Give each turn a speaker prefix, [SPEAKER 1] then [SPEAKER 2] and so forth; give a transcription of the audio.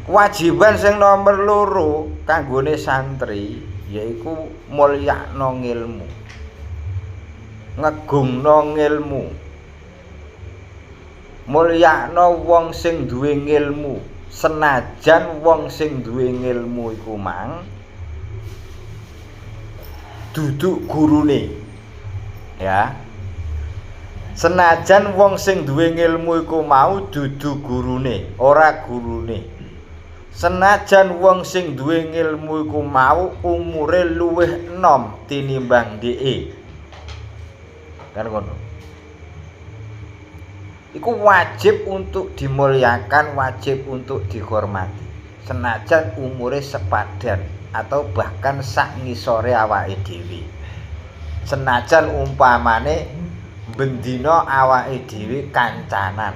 [SPEAKER 1] Kewajiban sing nomor loro kanggone santri yaiku mulyakno ngilmu. Ngegungno ngilmu. Mulyakno wong sing duwe ngilmu, senajan wong sing duwe ngilmu iku mang duduk gurune. Ya. Senajan wong sing duwe ngilmu iku mau dudu gurune, ora gurune. Senajan wong sing duwe ngilmu iku mau umure luwih enom tinimbang dheke. Kan ngono. Iku wajib untuk dimuliakan, wajib untuk dihormati. Senajan umure sepadan atau bahkan sak ngisore awake dhewe. Senajan umpamane bendina awake dhewe kancanan.